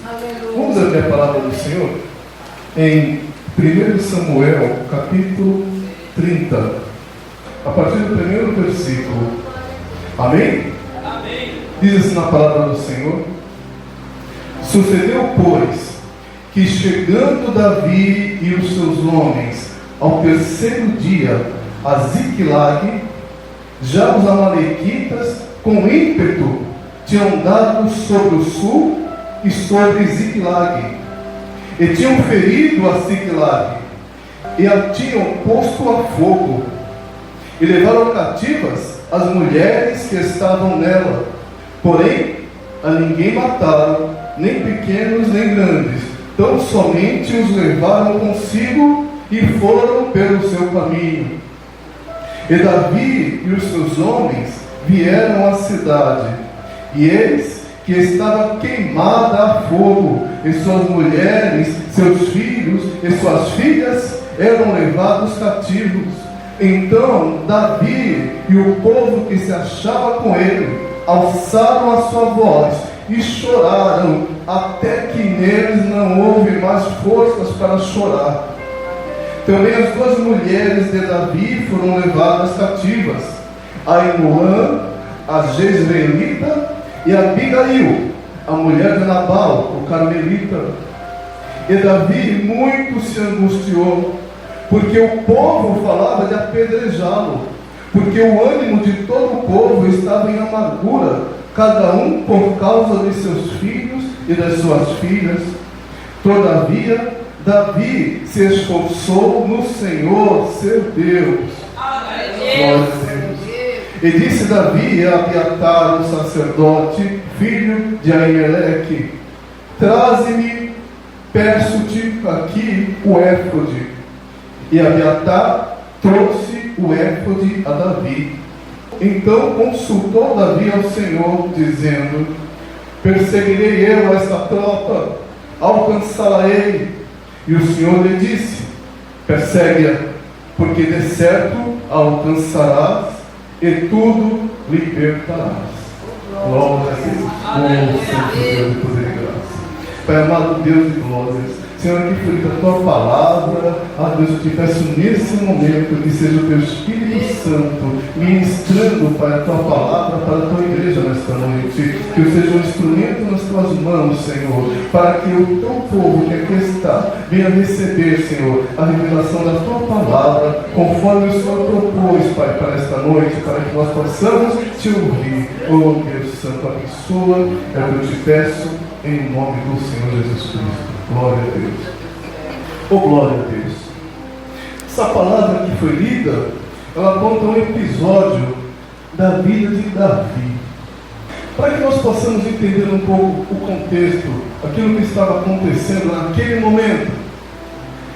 Aleluia. Vamos abrir a palavra do Senhor em 1 Samuel, capítulo 30, a partir do primeiro versículo. Amém? Amém. Diz assim na palavra do Senhor: Sucedeu, pois, que chegando Davi e os seus homens ao terceiro dia a Ziclag, já os amalequitas com ímpeto tinham dado sobre o sul e sobre Ziclag, e tinham ferido a Ziclag, e a tinham posto a fogo, e levaram cativas as mulheres que estavam nela, porém a ninguém mataram, nem pequenos nem grandes, tão somente os levaram consigo e foram pelo seu caminho. E Davi e os seus homens vieram à cidade, e eis que estava queimada a fogo, e suas mulheres, seus filhos e suas filhas eram levados cativos. Então Davi e o povo que se achava com ele alçaram a sua voz e choraram, até que neles não houve mais forças para chorar. Também as duas mulheres de Davi foram levadas cativas, Ainoã, a Jezreelita, e Abigail, a mulher de Nabal, o carmelita. E Davi muito se angustiou, porque o povo falava de apedrejá-lo, porque o ânimo de todo o povo estava em amargura, cada um por causa de seus filhos e das suas filhas. Todavia, Davi se esforçou no Senhor, seu Deus. Glória a Deus. E disse Davi a Abiatar, o sacerdote, filho de Aimeleque: Traze-me, peço-te aqui o éfode. E Abiatar trouxe o éfode a Davi. Então consultou Davi ao Senhor, dizendo: Perseguirei eu esta tropa, alcançá-la-ei. E o Senhor lhe disse: Persegue-a, porque de certo a alcançarás e tudo libertarás. Glória a Deus. Oh, Santo Deus de poder e graça. Pai amado, Deus de glórias, Senhor, que fruto da tua palavra, Deus, eu te peço nesse momento que seja o teu Espírito Santo ministrando, Pai, a tua palavra para a tua igreja nesta noite. Que eu seja um instrumento nas tuas mãos, Senhor, para que o teu povo que aqui está venha receber, Senhor, a revelação da tua palavra, conforme o Senhor propôs, Pai, para esta noite, para que nós possamos te ouvir. Oh, Deus Santo, abençoa, é o que eu te peço, em nome do Senhor Jesus Cristo. Glória a Deus. Oh, glória a Deus. Essa palavra que foi lida, ela conta um episódio da vida de Davi. Para que nós possamos entender um pouco o contexto, aquilo que estava acontecendo naquele momento,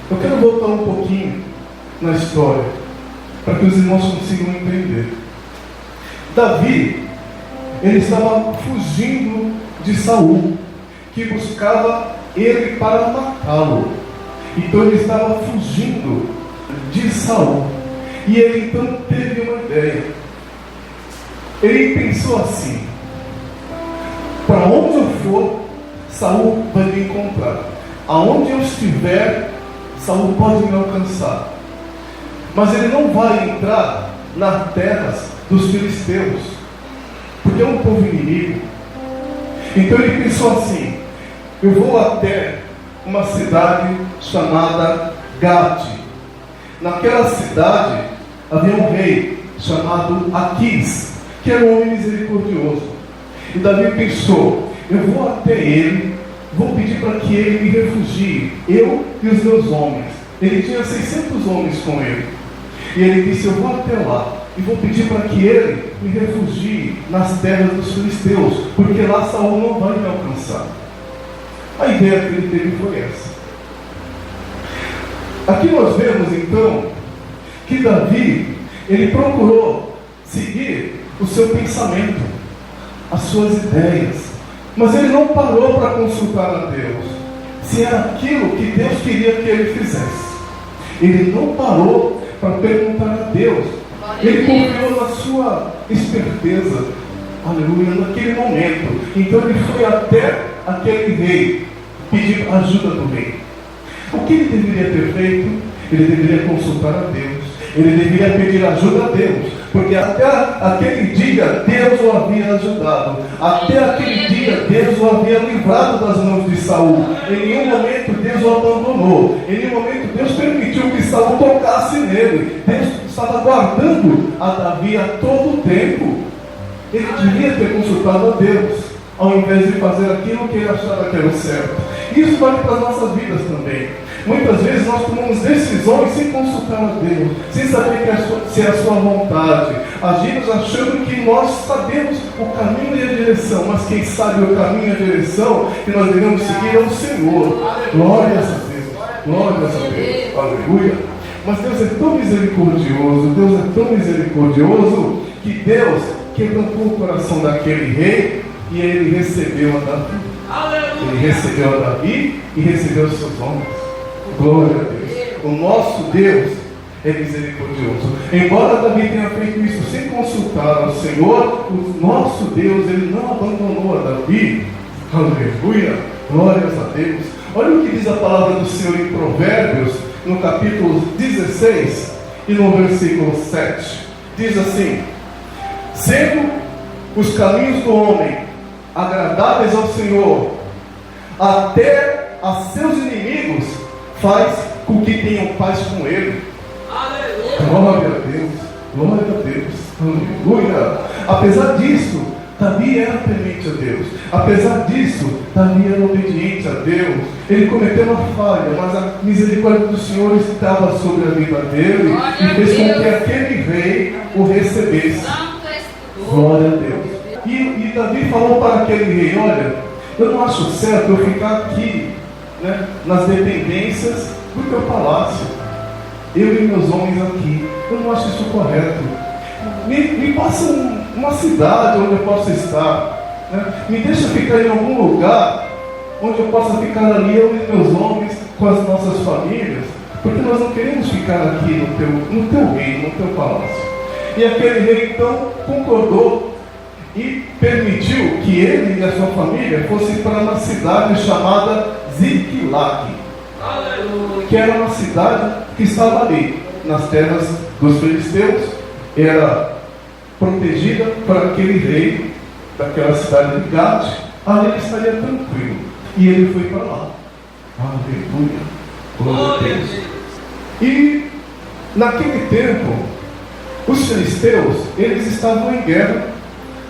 eu quero voltar um pouquinho na história, para que os irmãos consigam entender. Davi, ele estava fugindo de Saul, que buscava ele para matá-lo. Então ele estava fugindo de Saul. E ele então teve uma ideia. Ele pensou assim: para onde eu for, Saul vai me encontrar. Aonde eu estiver, Saul pode me alcançar. Mas ele não vai entrar nas terras dos filisteus, porque é um povo inimigo. Então ele pensou assim: eu vou até uma cidade chamada Gate. Naquela cidade havia um rei chamado Aquis, que era um homem misericordioso. E Davi pensou: eu vou até ele, vou pedir para que ele me refugie, eu e os meus homens. Ele tinha 600 homens com ele. E ele disse: eu vou até lá e vou pedir para que ele me refugie nas terras dos filisteus, porque lá Saul não vai me alcançar. A ideia que ele teve foi essa. Aqui nós vemos então que Davi, ele procurou seguir o seu pensamento, as suas ideias, mas ele não parou para consultar a Deus se era aquilo que Deus queria que ele fizesse. Ele não parou para perguntar a Deus. Ele confiou na sua esperteza, aleluia, naquele momento. Então ele foi até aquele rei pedir ajuda do rei. O que ele deveria ter feito? Ele deveria consultar a Deus. Ele deveria pedir ajuda a Deus. Porque até aquele dia Deus o havia ajudado. Até aquele dia Deus o havia livrado das mãos de Saul. Em nenhum momento Deus o abandonou. Em nenhum momento Deus permitiu que Saul tocasse nele. Deus estava guardando a Davi a todo tempo. Ele devia ter consultado a Deus, ao invés de fazer aquilo que ele achava que era o certo. Isso vale para as nossas vidas também. Muitas vezes nós tomamos decisões sem consultar a Deus, sem saber se é a sua vontade. Agimos achando que nós sabemos o caminho e a direção, mas quem sabe o caminho e a direção que nós devemos seguir é o Senhor. Glórias a Deus, glórias a Deus, aleluia. Mas Deus é tão misericordioso, Deus é tão misericordioso, que Deus quebrantou o coração daquele rei e ele recebeu a Davi. Ele recebeu a Davi e recebeu os seus homens. Glória a Deus. O nosso Deus é misericordioso. Embora Davi tenha feito isso sem consultar ao Senhor, o nosso Deus, ele não abandonou a Davi. Aleluia. Glórias a Deus. Olha o que diz a palavra do Senhor em Provérbios, no capítulo 16 e no versículo 7. Diz assim: sendo os caminhos do homem agradáveis ao Senhor, até a seus inimigos faz com que tenham paz com ele. Aleluia. Glória a Deus, glória a Deus, aleluia. Apesar disso, Davi era temente a Deus. Apesar disso, Davi era obediente a Deus. Ele cometeu uma falha, mas a misericórdia do Senhor estava sobre a vida dele e fez com que aquele rei o recebesse. Glória a Deus. E Davi falou para aquele rei: olha, eu não acho certo eu ficar aqui, né, nas dependências do teu palácio, eu e meus homens aqui. Eu não acho isso correto. Me passa uma cidade onde eu possa estar, né? Me deixa ficar em algum lugar onde eu possa ficar ali, eu e meus homens, com as nossas famílias, porque nós não queremos ficar aqui no teu reino, no teu palácio. E aquele rei então concordou e permitiu que ele e a sua família fossem para uma cidade chamada Ziklag, que era uma cidade que estava ali, nas terras dos filisteus, era protegida por aquele rei daquela cidade de Gade. Ali ele estaria tranquilo, e ele foi para lá. Aleluia, glória a Deus. E naquele tempo, os filisteus, eles estavam em guerra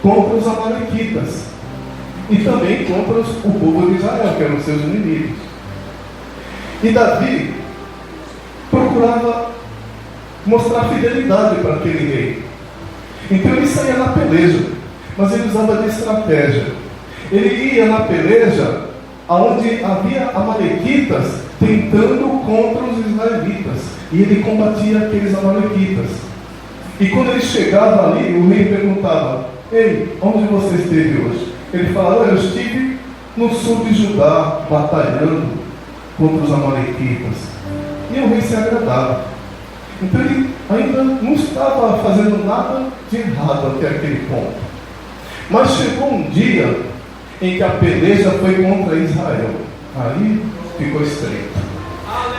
contra os amalequitas e também contra o povo de Israel, que eram os seus inimigos. E Davi procurava mostrar fidelidade para aquele rei. Então ele saía na peleja, mas ele usava de estratégia. Ele ia na peleja onde havia amalequitas tentando contra os israelitas, e ele combatia aqueles amalequitas. E quando ele chegava ali, o rei perguntava: ei, onde você esteve hoje? Ele falava: eu estive no sul de Judá, batalhando contra os amalequitas. E o rei se agradava. Então ele ainda não estava fazendo nada de errado até aquele ponto. Mas chegou um dia em que a peleja foi contra Israel. Aí ficou estreito.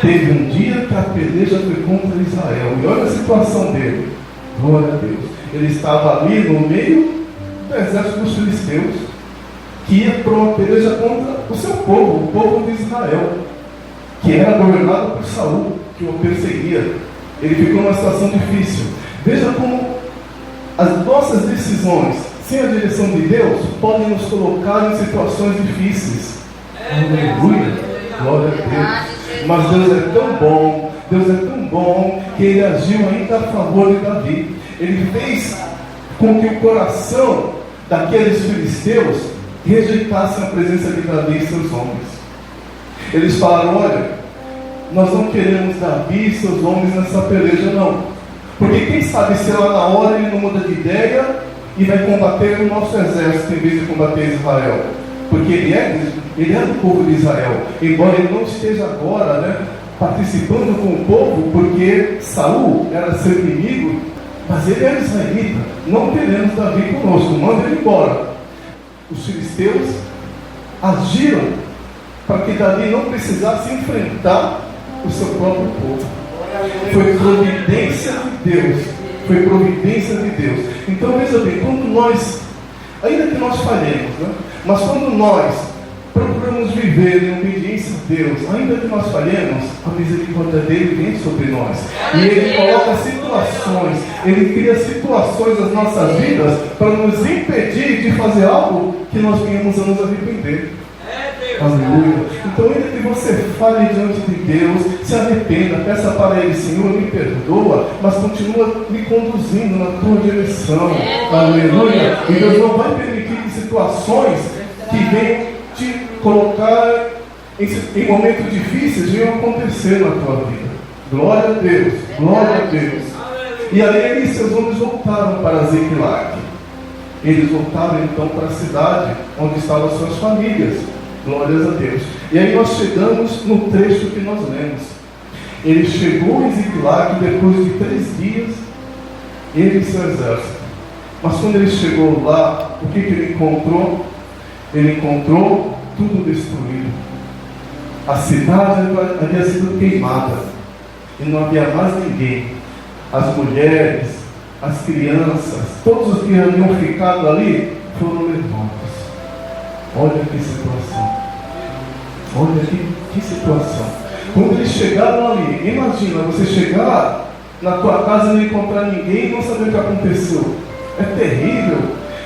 Teve um dia que a peleja foi contra Israel. E olha a situação dele. Glória a Deus. Ele estava ali no meio do exército dos filisteus, que ia para uma peleja contra o seu povo, o povo de Israel, que era governado por Saul, que o perseguia. Ele ficou numa situação difícil. Veja como as nossas decisões, sem a direção de Deus, podem nos colocar em situações difíceis. Aleluia, glória a Deus. Mas Deus é tão bom, Deus é tão bom, que Ele agiu ainda a favor de Davi. Ele fez com que o coração daqueles filisteus rejeitassem a presença de Davi e seus homens. Eles falaram: olha, nós não queremos Davi e seus homens nessa peleja, não. Porque quem sabe se lá na hora ele não muda de ideia e vai combater o nosso exército em vez de combater Israel. Porque ele é do povo de Israel. Embora ele não esteja agora, né, participando com o povo, porque Saul era seu inimigo, mas ele era israelita. Não queremos Davi conosco, manda ele embora. Os filisteus agiram para que Davi não precisasse enfrentar o seu próprio povo. Foi providência de Deus. Foi providência de Deus. Então veja bem, quando nós, ainda que nós falhemos, né? Mas quando nós procuramos viver em obediência a Deus, ainda que nós falhemos, a misericórdia dele vem sobre nós. E ele coloca situações, ele cria situações nas nossas vidas para nos impedir de fazer algo que nós venhamos a nos arrepender. Aleluia. Então, ainda que você fale diante de Deus, se arrependa, peça para Ele: Senhor, me perdoa, mas continua me conduzindo na tua direção. Aleluia. E Deus não vai permitir que situações que venham te colocar em momentos difíceis venham acontecer na tua vida. Glória a Deus, glória a Deus. E ali seus homens voltaram para Ziklag. Eles voltaram então para a cidade onde estavam as suas famílias. Glórias a Deus. E aí nós chegamos no trecho que nós lemos. Ele chegou em Ziklag depois de 3 dias, ele e seu exército. Mas quando ele chegou lá, o que ele encontrou? Ele encontrou tudo destruído. A cidade havia sido queimada e não havia mais ninguém. As mulheres, as crianças, todos os que haviam ficado ali foram levados. Olha que situação. Olha que situação. Quando eles chegaram ali, imagina você chegar na tua casa e não encontrar ninguém e não saber o que aconteceu. É terrível.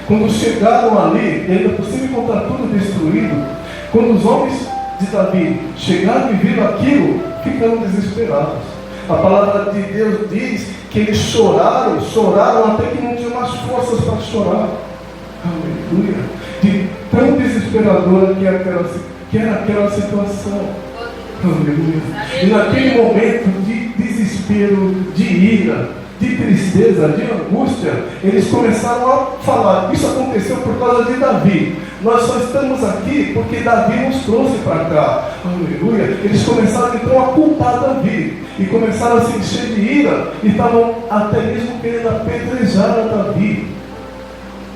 Quando chegaram ali, e ainda por cima encontrar tudo destruído, quando os homens de Davi chegaram e viram aquilo, ficaram desesperados. A palavra de Deus diz que eles choraram até que não tinham mais forças para chorar. Aleluia. De tão desesperadora que era aquela situação. Aleluia. E naquele momento de desespero, de ira, de tristeza, de angústia, eles começaram a falar: isso aconteceu por causa de Davi. Nós só estamos aqui porque Davi nos trouxe para cá. Aleluia. Eles começaram então a culpar Davi. E começaram a se encher de ira. E estavam até mesmo querendo apedrejar a Davi.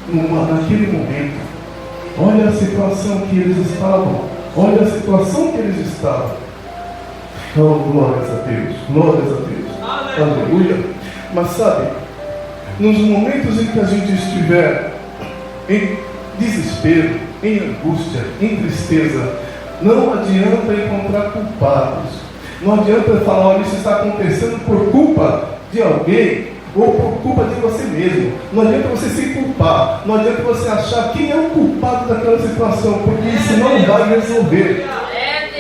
Naquele momento. Olha a situação que eles estavam. Olha a situação que eles estavam. Oh, glórias a Deus. Glórias a Deus. Aleluia. Mas sabe, nos momentos em que a gente estiver em desespero, em angústia, em tristeza, não adianta encontrar culpados. Não adianta falar: olha, isso está acontecendo por culpa de alguém ou por culpa de você mesmo. Não adianta você se culpar. Não adianta você achar quem é o culpado daquela situação, porque isso não vai resolver.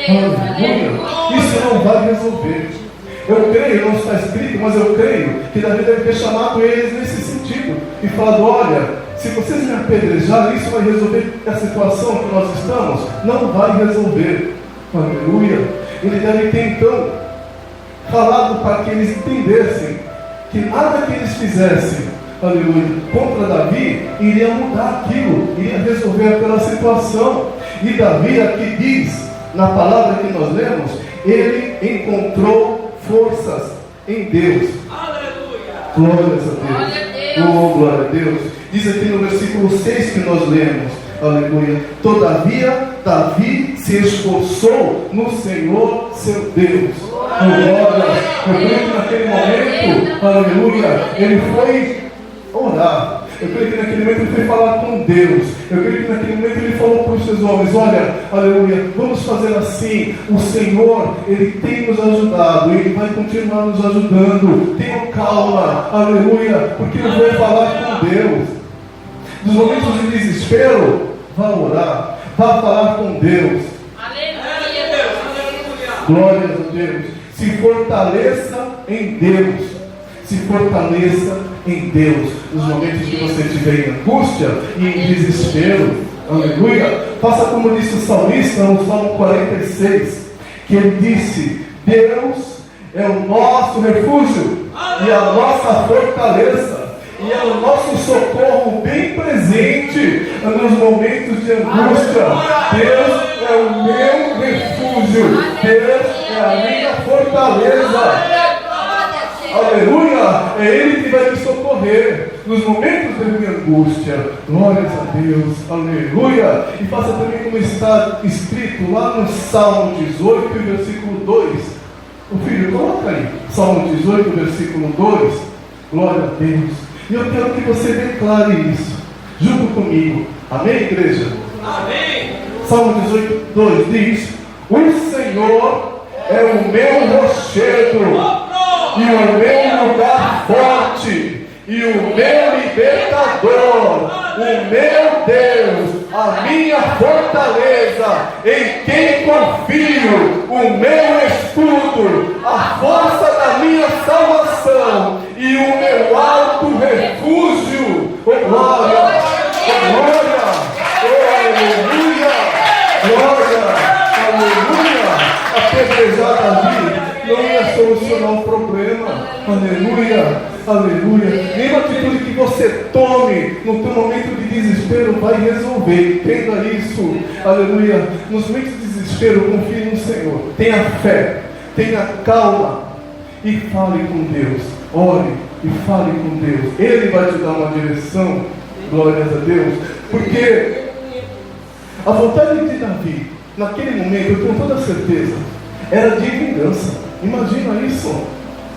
Aleluia. Isso não vai resolver. Eu creio, não está escrito, mas eu creio que Davi deve ter chamado eles nesse sentido e falado: olha, se vocês me apedrejarem, isso vai resolver a situação que nós estamos? Não vai resolver. Aleluia. Ele deve ter então falado para que eles entendessem que nada que eles fizessem, aleluia, contra Davi iria mudar aquilo, iria resolver aquela situação. E Davi aqui diz, na palavra que nós lemos, ele encontrou forças em Deus. Aleluia. Glórias a Deus. Oh, glória a Deus. Diz aqui no versículo 6 que nós lemos, aleluia: todavia Davi se esforçou no Senhor seu Deus. Glória. Eu creio que naquele momento, aleluia, ele foi orar. Eu creio que naquele momento ele foi falar com Deus. Eu creio que naquele momento ele falou para os seus homens: olha, aleluia, vamos fazer assim. O Senhor, Ele tem nos ajudado, Ele vai continuar nos ajudando. Tenham calma, aleluia, porque eu vou falar com Deus. Nos momentos de desespero, vá orar, vá falar com Deus. Aleluia. Glória a Deus. Se fortaleça em Deus. Se fortaleça em Deus. Nos momentos que você estiver em angústia e em desespero, aleluia, faça como disse o salmista no Salmo 46, que ele disse: Deus é o nosso refúgio e a nossa fortaleza, e é o nosso socorro bem presente nos momentos de angústia. Deus é o meu refúgio, Deus é a minha fortaleza. Aleluia, é Ele que vai me socorrer. nos momentos da minha angústia. Glórias a Deus, aleluia. E faça também como está escrito lá no Salmo 18, versículo 2. O filho, coloca aí, Salmo 18, versículo 2. Glória a Deus. E eu quero que você declare isso junto comigo. Amém, igreja? Amém. Salmo 18, 2 diz: o Senhor é o meu rochedo e o meu lugar forte, e o meu libertador, o meu Deus, a minha fortaleza, em quem confio, o meu escudo, a força da minha salvação e o meu alto refúgio. Oh, glória! Oh, glória! Oh, aleluia! Glória! Aleluia! Apedrejar Davi não ia solucionar o problema. Aleluia, aleluia. Nenhuma atitude que você tome no teu momento de desespero vai resolver. Entenda isso. Aleluia. Nos momentos de desespero, confie no Senhor. Tenha fé, tenha calma e fale com Deus. Ore e fale com Deus. Ele vai te dar uma direção. Glórias a Deus. Porque a vontade de Davi, naquele momento, eu tenho toda certeza, era de vingança. Imagina isso.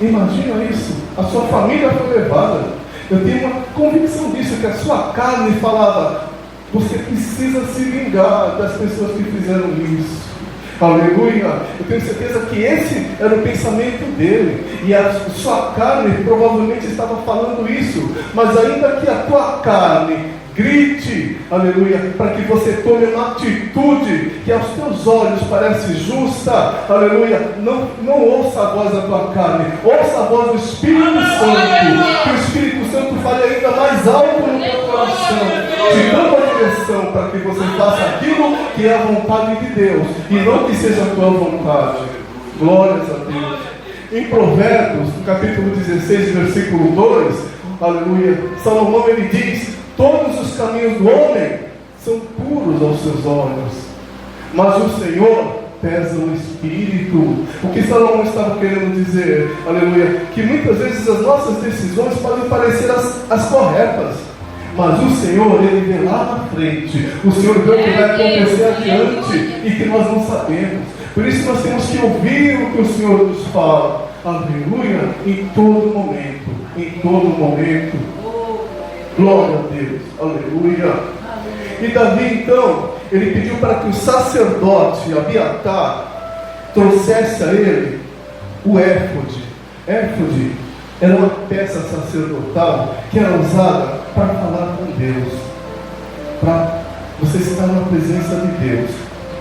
Imagina isso. A sua família foi levada. Eu tenho uma convicção disso, que a sua carne falava: você precisa se vingar das pessoas que fizeram isso. Aleluia. Eu tenho certeza que esse era o pensamento dele. E a sua carne provavelmente estava falando isso. Mas ainda que a tua carne grite, aleluia, para que você tome uma atitude que aos teus olhos parece justa, aleluia, não ouça a voz da tua carne, ouça a voz do Espírito Santo, que o Espírito Santo fale ainda mais alto no teu coração, te dando a direção para que você faça aquilo que é a vontade de Deus, e não que seja a tua vontade. Glórias a Deus. Em Provérbios, no capítulo 16, versículo 2, aleluia, Salomão ele diz: todos os caminhos do homem são puros aos seus olhos, mas o Senhor pesa o espírito. O que Salomão estava querendo dizer, aleluia, que muitas vezes as nossas decisões podem parecer as corretas, mas o Senhor, Ele vê lá na frente, o Senhor vê o que vai acontecer adiante e que nós não sabemos. Por isso nós temos que ouvir o que o Senhor nos fala, aleluia, em todo momento, em todo momento. Glória a Deus, aleluia. E Davi então, ele pediu para que o sacerdote Abiatar trouxesse a ele o éfode. Éfode era uma peça sacerdotal que era usada para falar com Deus, para você estar na presença de Deus.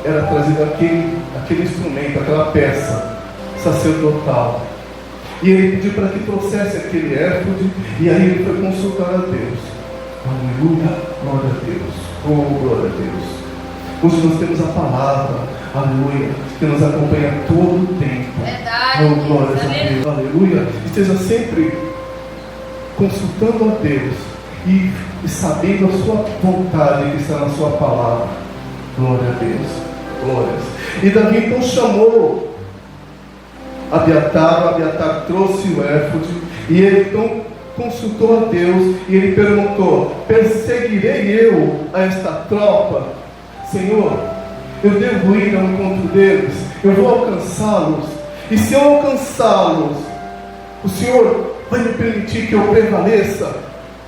Era trazido aquele instrumento, aquela peça sacerdotal. E ele pediu para que trouxesse aquele éfode, e aí ele foi consultar a Deus. Aleluia, glória a Deus, oh glória a Deus. Hoje nós temos a palavra, aleluia, que nos acompanha todo o tempo. Verdade. Oh glória a Deus, aleluia. Esteja sempre consultando a Deus e sabendo a sua vontade que está na sua palavra. Glória a Deus, glórias. E Davi então chamou Abiatar trouxe o éfode, e ele então consultou a Deus, e ele perguntou: perseguirei eu a esta tropa? Senhor, eu devo ir ao encontro deles, eu vou alcançá-los, e se eu alcançá-los, o Senhor vai me permitir que eu prevaleça?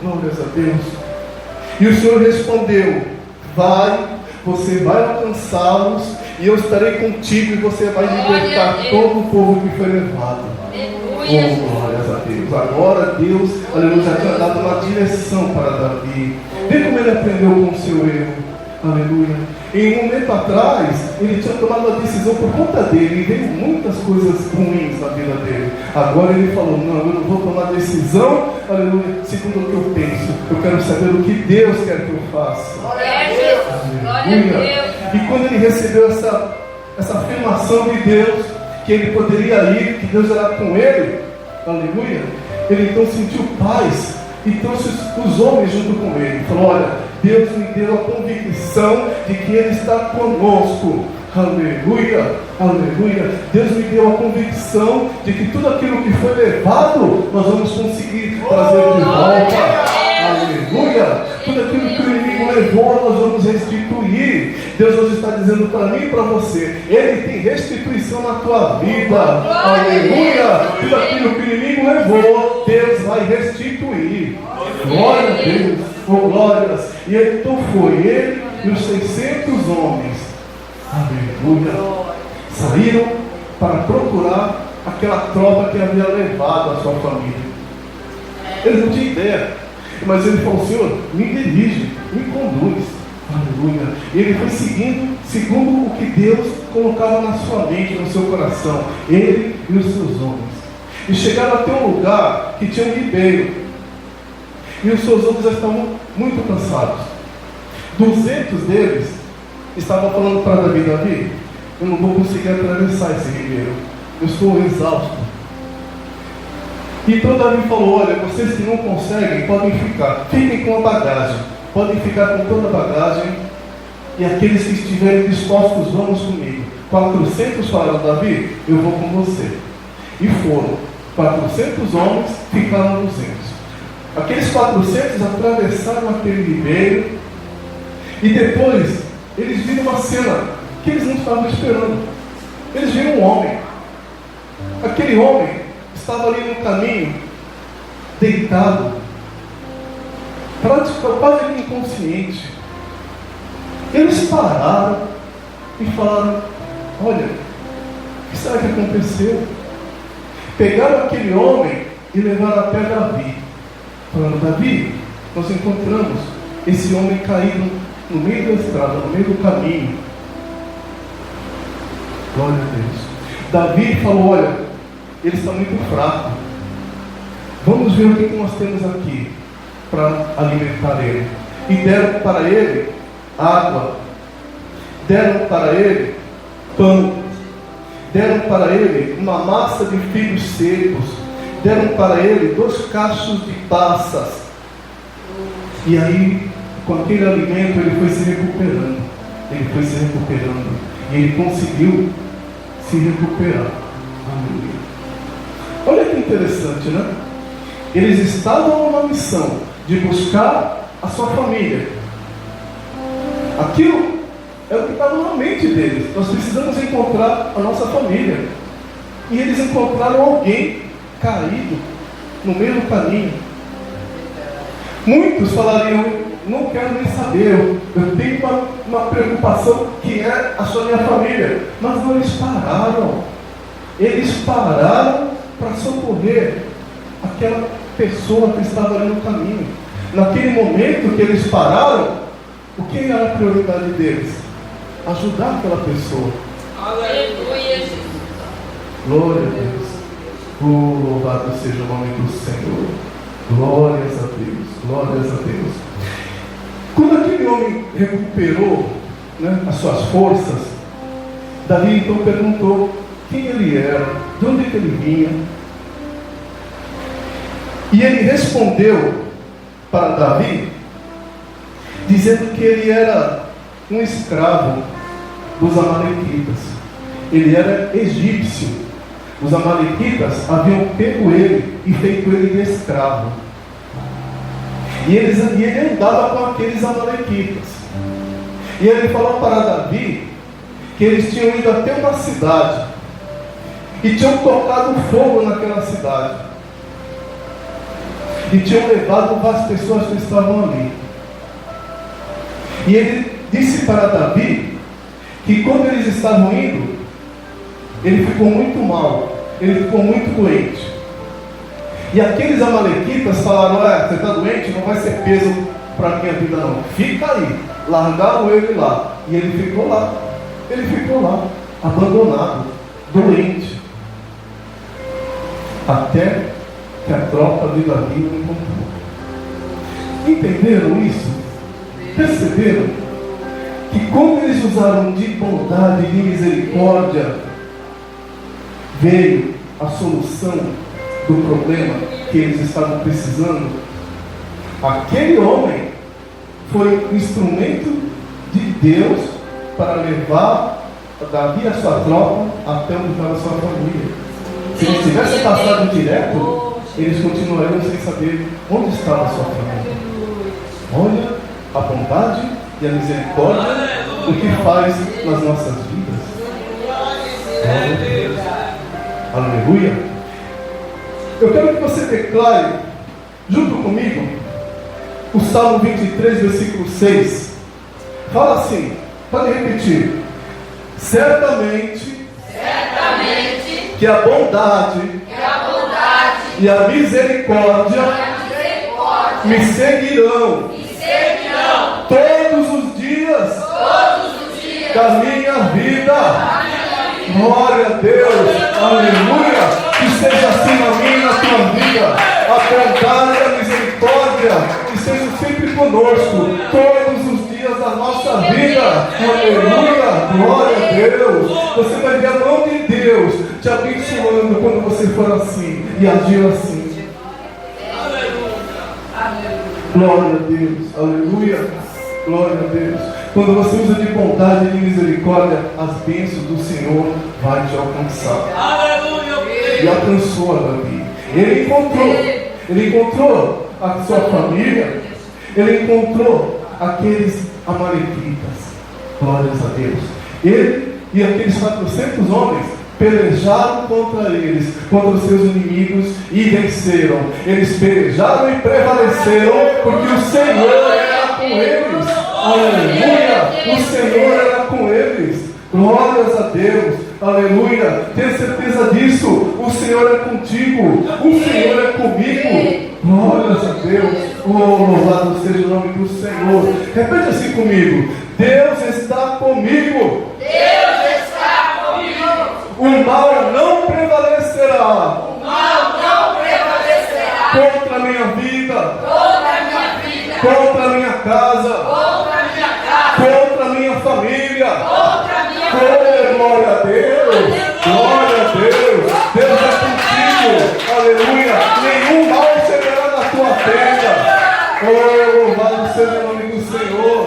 Glórias a Deus. E o Senhor respondeu: vai, você vai alcançá-los, e eu estarei contigo, e você vai libertar todo o povo que foi levado. Aleluia. Oh, glórias a Deus. Agora Deus, aleluia, já tinha dado uma direção para Davi. Vê como ele aprendeu com o seu erro. Aleluia. Em um momento atrás, ele tinha tomado uma decisão por conta dele, e veio muitas coisas ruins na vida dele. Agora ele falou: não, eu não vou tomar decisão, aleluia, segundo o que eu penso. Eu quero saber o que Deus quer que eu faça. Glória a Deus. Glória a Deus. E quando ele recebeu essa afirmação de Deus, que ele poderia ir, que Deus era com ele, aleluia, ele então sentiu paz e trouxe os homens junto com ele. Falou: olha, Deus me deu a convicção de que Ele está conosco. Aleluia, aleluia. Deus me deu a convicção de que tudo aquilo que foi levado, nós vamos conseguir trazer de volta. Aleluia! Tudo aquilo que o inimigo levou, nós vamos restituir. Deus hoje está dizendo para mim e para você: Ele tem restituição na tua vida. Aleluia! Tudo aquilo que o inimigo levou, Deus vai restituir. Glória a Deus! Oh, glórias! E então foi ele e os 600 homens. Aleluia! Saíram para procurar aquela tropa que havia levado a sua família. Ele não tinha ideia, mas ele falou: Senhor, me dirige, me conduz. Aleluia. E ele foi segundo o que Deus colocava na sua mente, no seu coração, ele e os seus homens. E chegaram até um lugar que tinha um ribeiro, e os seus homens já estavam muito cansados. 200 deles estavam falando para Davi: Davi, eu não vou conseguir atravessar esse ribeiro, eu estou exausto. Então Davi falou: olha, vocês que não conseguem, podem fiquem com a bagagem, podem ficar com toda a bagagem, e aqueles que estiverem dispostos, vamos comigo. 400 falaram: Davi, eu vou com você. E foram 400 homens, ficaram 200. Aqueles 400 atravessaram aquele ribeiro, e depois eles viram uma cena que eles não estavam esperando. Eles viram um homem. Aquele homem estava ali no caminho, deitado, quase inconsciente. Eles pararam e falaram: olha, o que será que aconteceu? Pegaram aquele homem e levaram até Davi, falando: Davi, nós encontramos esse homem caído no meio da estrada, no meio do caminho. Glória a Deus. Davi falou: olha, ele está muito fraco. Vamos ver o que nós temos aqui para alimentar ele. E deram para ele água, deram para ele pão, deram para ele uma massa de figos secos, deram para ele 2 cachos de passas. E aí, com aquele alimento, ele foi se recuperando. E ele conseguiu se recuperar. Aleluia. Olha que interessante, né? Eles estavam numa missão de buscar a sua família. Aquilo é o que estava na mente deles. Nós precisamos encontrar a nossa família. E eles encontraram alguém caído no meio do caminho. Muitos falariam: não quero nem saber, eu tenho uma preocupação que é a sua minha família. Mas não, eles pararam. Eles pararam para socorrer aquela pessoa que estava ali no caminho. Naquele momento que eles pararam, o que era a prioridade deles? Ajudar aquela pessoa. Aleluia, Jesus. Glória a Deus. Louvado seja o nome do Senhor. Glórias a Deus. Glórias a Deus. Quando aquele homem recuperou, né, as suas forças, Davi então perguntou quem ele era, de onde que ele vinha. E ele respondeu para Davi, dizendo que ele era um escravo dos amalequitas. Ele era egípcio. Os amalequitas haviam pego ele e feito ele de escravo. E ele andava com aqueles amalequitas. E ele falou para Davi que eles tinham ido até uma cidade e tinham tocado fogo naquela cidade. E tinham levado as pessoas que estavam ali. E ele disse para Davi que quando eles estavam indo, ele ficou muito mal, ele ficou muito doente. E aqueles amalequitas falaram: você está doente? Não vai ser peso para a minha vida não. Fica aí. Largaram ele lá. E ele ficou lá. Ele ficou lá, abandonado, doente. Até que a tropa de Davi o encontrou. Entenderam isso? Perceberam? Que quando eles usaram de bondade e de misericórdia, veio a solução do problema que eles estavam precisando. Aquele homem foi um instrumento de Deus para levar Davi e a sua tropa até onde estava a sua família. Se eles tivessem passado direto, eles continuariam sem saber onde estava a sua família. Olha a bondade e a misericórdia o que faz nas nossas vidas. Glória a Deus. Aleluia. Eu quero que você declare junto comigo o Salmo 23, versículo 6. Fala assim, pode repetir. Certamente que a bondade e a misericórdia me seguirão todos os dias da minha vida. Glória a Deus, aleluia. Que seja assim na minha e na tua vida. A bondade e a misericórdia que sejam sempre conosco todos os dias da nossa vida. Aleluia, glória a Deus. Você vai ver a mão de Deus te abençoando quando você for assim e agir assim. Glória a Deus, aleluia, glória a Deus. Quando você usa de bondade e de misericórdia, as bênçãos do Senhor vai te alcançar. E alcançou a Davi. Ele encontrou a sua família, ele encontrou aqueles amalequitas. Glórias a Deus. Ele e aqueles 400 homens pelejaram contra eles, contra os seus inimigos e venceram. Eles pelejaram e prevaleceram porque o Senhor era com eles. Aleluia! O Senhor era com eles. Glórias a Deus. Aleluia! Tenha certeza disso. O Senhor é contigo. O Senhor é comigo. Glórias a Deus. Oh, louvado seja o nome do Senhor. Repete assim comigo. Deus está comigo. O mal não prevalecerá. Contra a minha vida. Contra a minha casa. Contra a minha família. Glória a Deus. Glória a Deus. Deus é contigo. Aleluia. Nenhum mal chegará na tua tenda. Oh, louvado seja o nome do Senhor.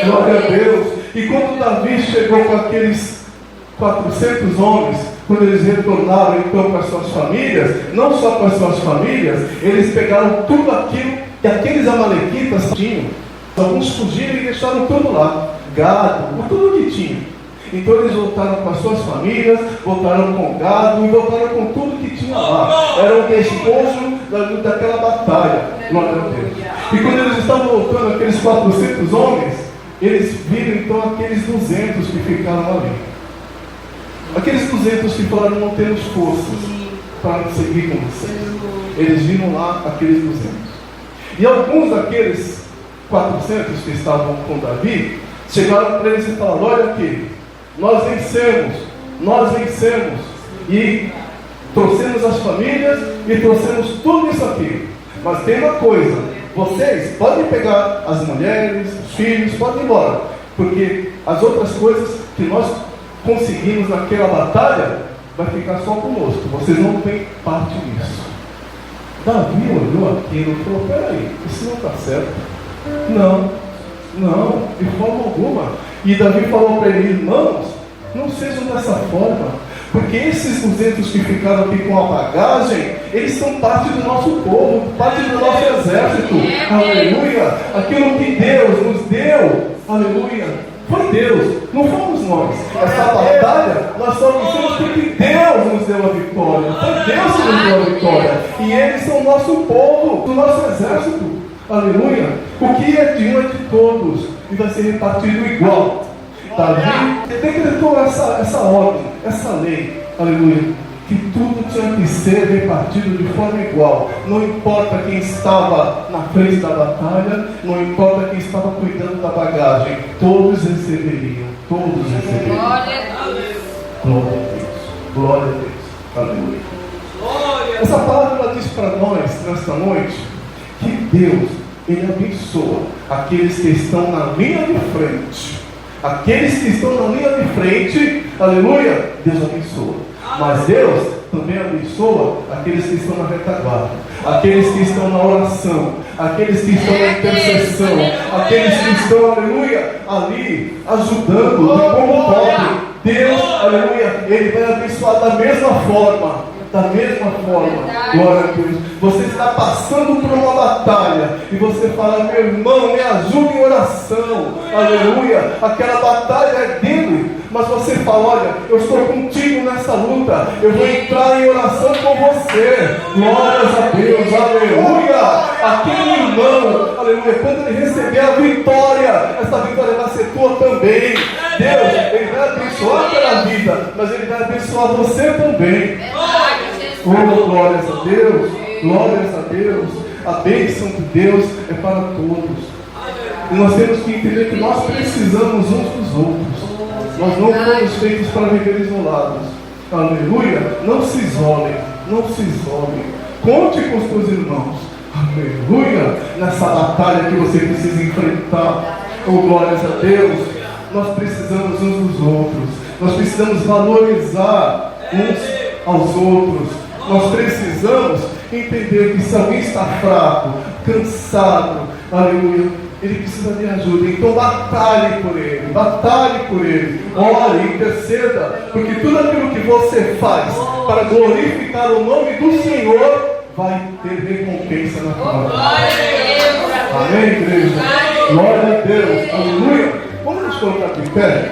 Glória a Deus. E quando Davi chegou com aqueles 400 homens, quando eles retornaram então para as suas famílias, não só para as suas famílias, eles pegaram tudo aquilo que aqueles amalequitas tinham. Alguns fugiram e deixaram tudo lá, gado, tudo que tinham. Então eles voltaram para as suas famílias, voltaram com gado e voltaram com tudo que tinha lá. Era um despojo daquela batalha. Glória a Deus. E quando eles estavam voltando, aqueles 400 homens, eles viram então aqueles 200 que ficaram ali. Aqueles 200 que falaram: não temos forças para seguir com vocês. Eles viram lá aqueles 200. E alguns daqueles 400 que estavam com Davi chegaram para eles e falaram: olha aqui, nós vencemos e trouxemos as famílias e trouxemos tudo isso aqui. Mas tem uma coisa: vocês podem pegar as mulheres, os filhos, podem ir embora, porque as outras coisas que nós conseguimos naquela batalha vai ficar só conosco, vocês não têm parte nisso. Davi olhou aquilo e falou: peraí, isso não está certo. Não, de forma alguma. E Davi falou para ele: irmãos, não sejam dessa forma, porque esses 200 que ficaram aqui com a bagagem, eles são parte do nosso povo, parte do nosso exército. Aleluia. Aquilo que Deus nos deu, aleluia, foi Deus, não fomos nós. Essa batalha nós só vencemos porque Deus nos deu a vitória. Foi Deus que nos deu a vitória. E eles são o nosso povo, o nosso exército. Aleluia. O que é de um é de todos e vai ser repartido igual. Davi decretou essa ordem, essa lei. Aleluia. Que tudo tinha que ser repartido de forma igual. Não importa quem estava na frente da batalha, não importa quem estava cuidando da bagagem, todos receberiam. Todos receberiam. Glória a Deus. Glória a Deus. Glória a Deus. Aleluia. Essa palavra ela diz para nós nesta noite que Deus, Ele abençoa aqueles que estão na linha de frente. Aqueles que estão na linha de frente, aleluia, Deus abençoa. Mas Deus também abençoa aqueles que estão na retaguarda, aqueles que estão na oração, aqueles que estão na intercessão, aqueles que estão, aleluia, ali ajudando de como pode. Deus, aleluia, Ele vai abençoar da mesma forma. da mesma forma. Glória a Deus. Você está passando por uma batalha e você fala: meu irmão, me ajude em oração. Aleluia. Aquela batalha é dele, mas você fala: olha, eu estou contigo nessa luta, eu vou entrar em oração com você. Glórias a Deus. Aleluia. Aquele irmão, aleluia, quando ele receber a vitória, essa vitória vai ser tua também. Deus, Ele vai abençoar pela vida, mas Ele vai abençoar você também. Oh, glórias a Deus, glórias a Deus. A bênção de Deus é para todos. E nós temos que entender que nós precisamos uns dos outros. Nós não fomos feitos para viver isolados. Aleluia. Não se isolem, não se isolem. Conte com os teus irmãos. Aleluia. Nessa batalha que você precisa enfrentar. Oh, glórias a Deus. Nós precisamos uns dos outros. Nós precisamos valorizar uns aos outros. Nós precisamos entender que se alguém está fraco, cansado, aleluia, ele precisa de ajuda. Então batalhe por ele, ore, interceda, porque tudo aquilo que você faz para glorificar o nome do Senhor vai ter recompensa na tua vida. Amém, igreja? Glória a Deus, aleluia. Vamos nos colocar de pé.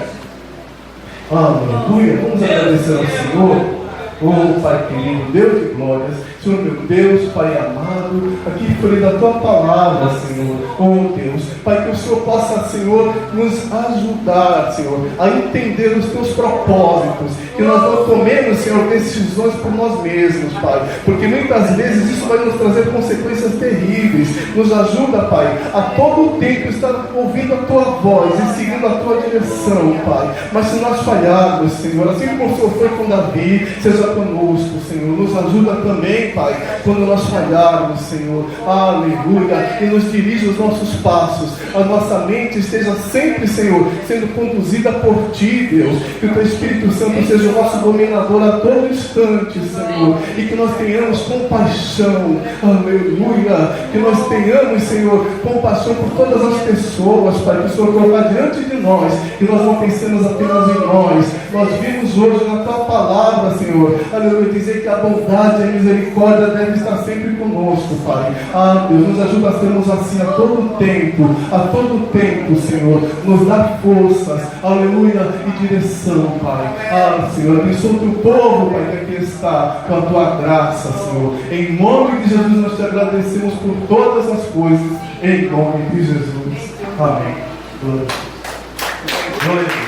Aleluia. Vamos agradecer ao Senhor. Oh, Pai querido, Deus de glórias, Senhor meu Deus, Pai amado, aqui foi da Tua palavra, Senhor. Oh Deus, Pai, que o Senhor possa, Senhor, nos ajudar, Senhor, a entender os Teus propósitos, que nós não tomemos, Senhor, decisões por nós mesmos, Pai, porque muitas vezes isso vai nos trazer consequências terríveis. Nos ajuda, Pai, a todo tempo estar ouvindo a Tua voz e seguindo a Tua direção, Pai. Mas se nós falharmos, Senhor, assim como o Senhor foi com Davi, seja conosco, Senhor. Nos ajuda também, Pai, quando nós falharmos, Senhor. Aleluia. E nos dirija os nossos passos. A nossa mente esteja sempre, Senhor, sendo conduzida por Ti, Deus. Que o Teu Espírito Santo seja o nosso dominador a todo instante, Senhor. E que nós tenhamos compaixão. Aleluia. Que nós tenhamos, Senhor, compaixão por todas as pessoas, Pai, que o Senhor colocar diante de nós. Que nós não pensemos apenas em nós. Nós vimos hoje na Tua palavra, Senhor, aleluia, dizer que a bondade e a misericórdia devem estar sempre conosco, Pai. Ah, Deus, nos ajuda a sermos assim a todo tempo, Senhor. Nos dá forças, aleluia, e direção, Pai. Ah, Senhor, abençoa o Teu povo, Pai, que aqui está, com a Tua graça, Senhor. Em nome de Jesus, nós Te agradecemos por todas as coisas, em nome de Jesus. Amém. Glória a Deus.